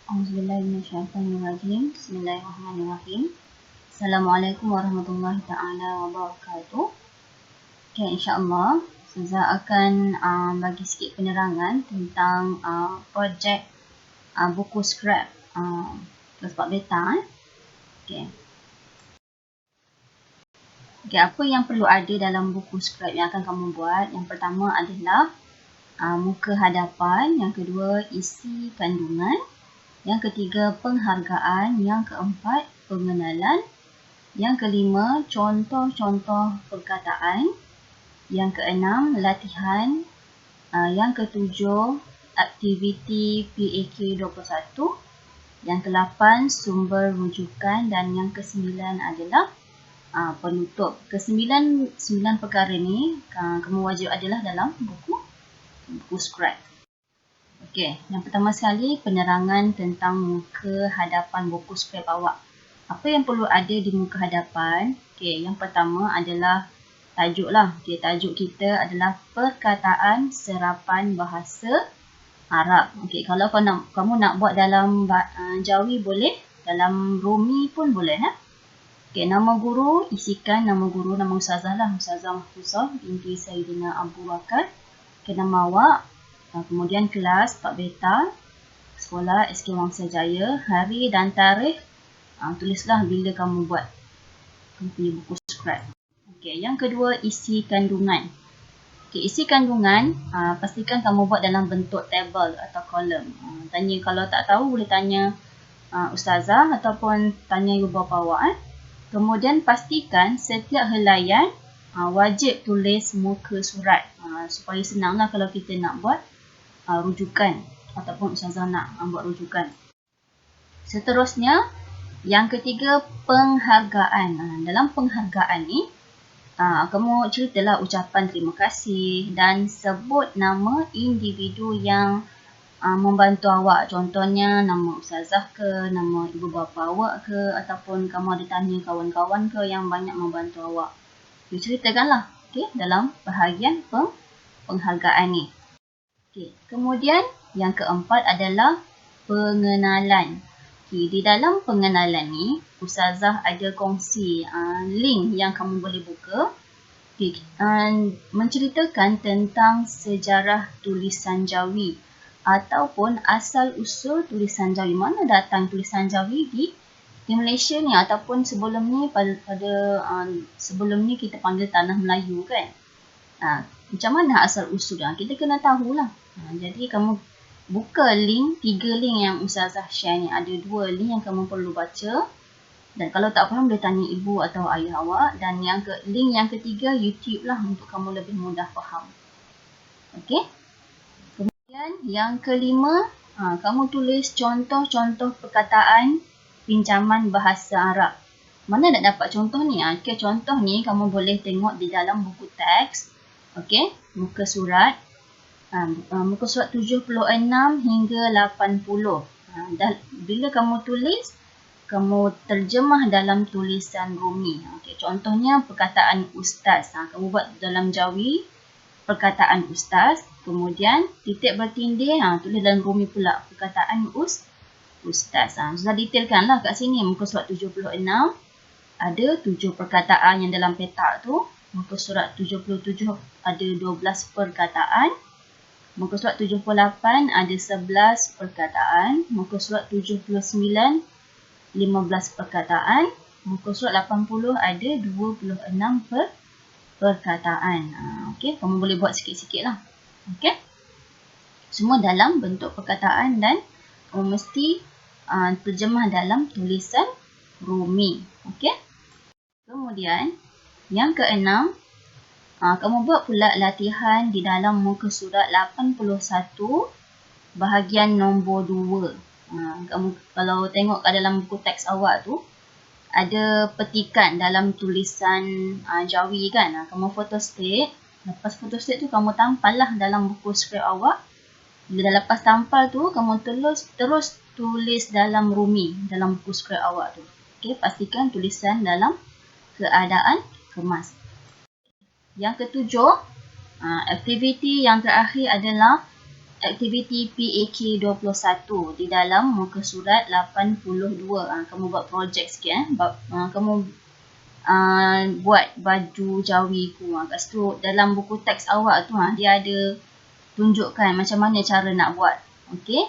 Auzubillahiminasyaitonirrajim. Bismillahirrahmanirrahim. Assalamualaikum warahmatullahi taala wabarakatuh. Okay, insya-Allah Ustazah akan bagi sikit penerangan tentang projek buku scrap kelas 4 beta. Okay. Okay, apa yang perlu ada dalam buku scrap yang akan kamu buat? Yang pertama adalah muka hadapan, yang kedua isi kandungan, yang ketiga penghargaan, yang keempat pengenalan, yang kelima contoh-contoh perkataan, yang keenam latihan, yang ketujuh aktiviti PAK 21, yang ke-8 sumber rujukan, dan yang ke-9 adalah penutup. Sembilan perkara ni kamu wajib adalah dalam buku scrap. Okey, yang pertama sekali penerangan tentang muka hadapan buku scrap awak. Apa yang perlu ada di muka hadapan? Okey, yang pertama adalah tajuk lah. Okey, tajuk kita adalah perkataan serapan bahasa Arab. Okey, kalau kamu nak buat dalam Jawi boleh, dalam Romi pun boleh. Okey, nama guru, isikan nama guru, nama Ustazah lah. Ustazah Mahfuzah binti Sayyidina Abu Bakar. Okey, nama awak. Kemudian kelas 4 beta, sekolah SK Wangsa Jaya, hari dan tarikh. Tulislah bila kamu buat buku scrap. Okey, yang kedua isi kandungan. Okey, isi kandungan pastikan kamu buat dalam bentuk table atau kolom. Tanya, kalau tak tahu boleh tanya Ustazah ataupun tanya ibu bapa awak. Kemudian pastikan setiap helaian wajib tulis muka surat supaya senanglah kalau kita nak buat rujukan ataupun Ustazah nak buat rujukan. Seterusnya, yang ketiga penghargaan. Dalam penghargaan ni kamu ceritalah ucapan terima kasih dan sebut nama individu yang membantu awak. Contohnya nama Ustazah ke, nama ibu bapa awak ke, ataupun kamu ada tanya kawan-kawan ke yang banyak membantu awak. Ceritakanlah dalam bahagian penghargaan ni. Okay. Kemudian yang keempat adalah pengenalan. Okay. Di dalam pengenalan ni, Ustazah ada kongsi link yang kamu boleh buka. Okay. Menceritakan tentang sejarah tulisan Jawi ataupun asal-usul tulisan Jawi. Mana datang tulisan Jawi di Malaysia ni, ataupun sebelum ni sebelum ni kita panggil tanah Melayu kan. Macam mana asal-usul kita kena tahulah. Jadi kamu buka link, 3 link yang Ustazah share ni. Ada 2 link yang kamu perlu baca. Dan kalau tak faham boleh tanya ibu atau ayah awak. Dan link yang ketiga YouTube lah untuk kamu lebih mudah faham. Okey. Kemudian yang kelima, kamu tulis contoh-contoh perkataan pinjaman bahasa Arab. Mana nak dapat contoh ni? Okey, contoh ni kamu boleh tengok di dalam buku teks. Okey, muka surat. Muka surat 76 hingga 80. Dan bila kamu tulis, kamu terjemah dalam tulisan Romi. Okey, contohnya perkataan ustaz. Kamu buat dalam Jawi perkataan ustaz. Kemudian titik bertindih, tulis dalam Romi pula perkataan ustaz. Sudah detailkanlah kat sini. Muka surat 76 ada 7 perkataan yang dalam petak tu. Muka surat 77 ada 12 perkataan. Muka surat 78 ada 11 perkataan. Muka surat 79 15 perkataan. Muka surat 80 ada 26 perkataan. Okey, kamu boleh buat sikit-sikit lah. Okey. Semua dalam bentuk perkataan dan kamu mesti terjemah dalam tulisan Romi. Okey. Kemudian yang keenam, kamu buat pula latihan di dalam muka surat 81 bahagian nombor 2. Kamu kalau tengok kat dalam buku teks awak tu ada petikan dalam tulisan Jawi kan. Kamu photostat. Lepas photostat tu kamu tampallah dalam buku scrap awak. Bila dah lepas tampal tu, kamu terus tulis dalam Romi dalam buku scrap awak tu. Okey, pastikan tulisan dalam keadaan kemas. Yang ketujuh, aktiviti yang terakhir adalah aktiviti PAK 21 di dalam muka surat 82. Kamu buat projek sikit. Kamu buat baju jawi ku. Kat situ dalam buku teks awak tu dia ada tunjukkan macam mana cara nak buat. Okey.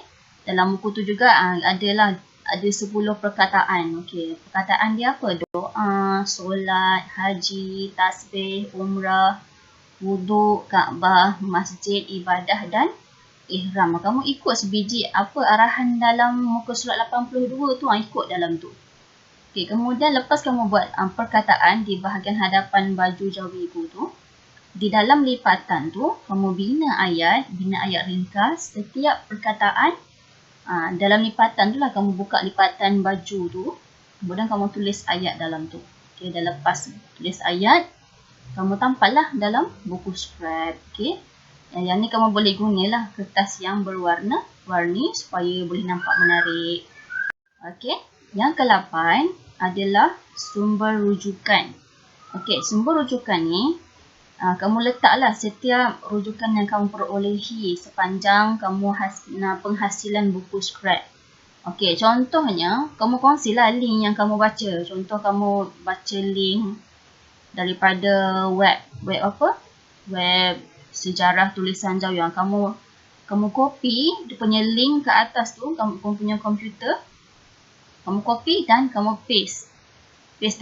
Dalam buku tu juga ada 10 perkataan. Okey. Perkataan dia apa? Doa, solat, haji, tasbih, umrah, wuduk, Kaabah, masjid, ibadah dan ihram. Kamu ikut sebiji apa arahan dalam muka surat 82 tu, ikut dalam tu. Okey, kemudian lepas kamu buat perkataan di bahagian hadapan baju jawi tu, di dalam lipatan tu kamu bina ayat ringkas setiap perkataan. Dalam lipatan tu lah kamu buka lipatan baju tu, kemudian kamu tulis ayat dalam tu. Okey, dah lepas tulis ayat, kamu tampallah dalam buku scrap. Okey. Yang ni kamu boleh gunalah kertas yang berwarna-warni supaya boleh nampak menarik. Okey. Yang ke-8 adalah sumber rujukan. Okey, sumber rujukan ni kamu letaklah setiap rujukan yang kamu perolehi sepanjang kamu penghasilan buku scrap. Okey, contohnya kamu kongsilah link yang kamu baca. Contoh kamu baca link daripada web apa? Web sejarah tulisan jawi. Kamu copy dia punya link ke atas tu, kamu punya komputer. Kamu copy dan kamu paste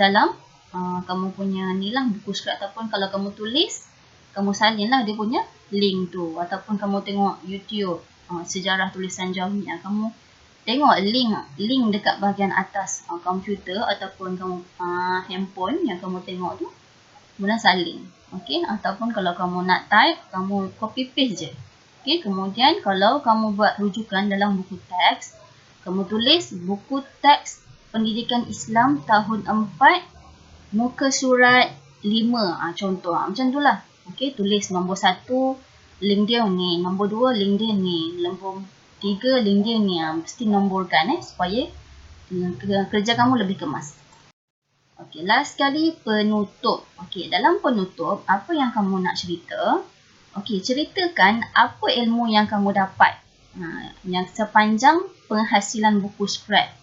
dalam kamu punya ni lah buku scrap, ataupun kalau kamu tulis, kamu salin lah dia punya link tu, ataupun kamu tengok YouTube sejarah tulisan jawi, kamu tengok link dekat bahagian atas komputer ataupun kamu handphone yang kamu tengok tu, kemudian salin. Okey, ataupun kalau kamu nak type, kamu copy paste je. Okey, kemudian kalau kamu buat rujukan dalam buku teks, kamu tulis buku teks Pendidikan Islam tahun 4 muka surat 5. Contoh macam tu lah. Okey, tulis nombor 1 link dia ni, nombor 2 link dia ni, nombor 3 link dia ni. Mesti nomborkan supaya kerja kamu lebih kemas. Okey, last sekali penutup. Okey, dalam penutup apa yang kamu nak cerita? Okey, ceritakan apa ilmu yang kamu dapat yang sepanjang penghasilan buku scrap.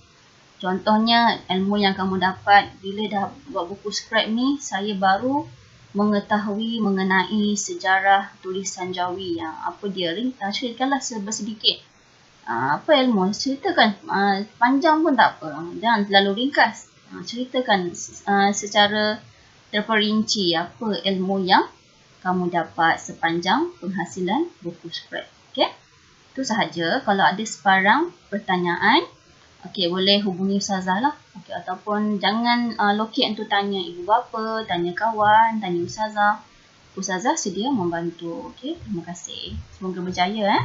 Contohnya ilmu yang kamu dapat bila dah buat buku scrap ni, saya baru mengetahui mengenai sejarah tulisan jawi. Apa dia? Ceritakanlah sedikit. Apa ilmu? Ceritakan. Panjang pun tak apa. Jangan terlalu ringkas. Ceritakan secara terperinci apa ilmu yang kamu dapat sepanjang penghasilan buku scrap. Okey? Itu sahaja. Kalau ada sebarang pertanyaan, okey, boleh hubungi Ustazah lah. Okey, ataupun jangan locate untuk tanya ibu bapa, tanya kawan, tanya Ustazah. Ustazah sedia membantu. Okey, terima kasih. Semoga berjaya.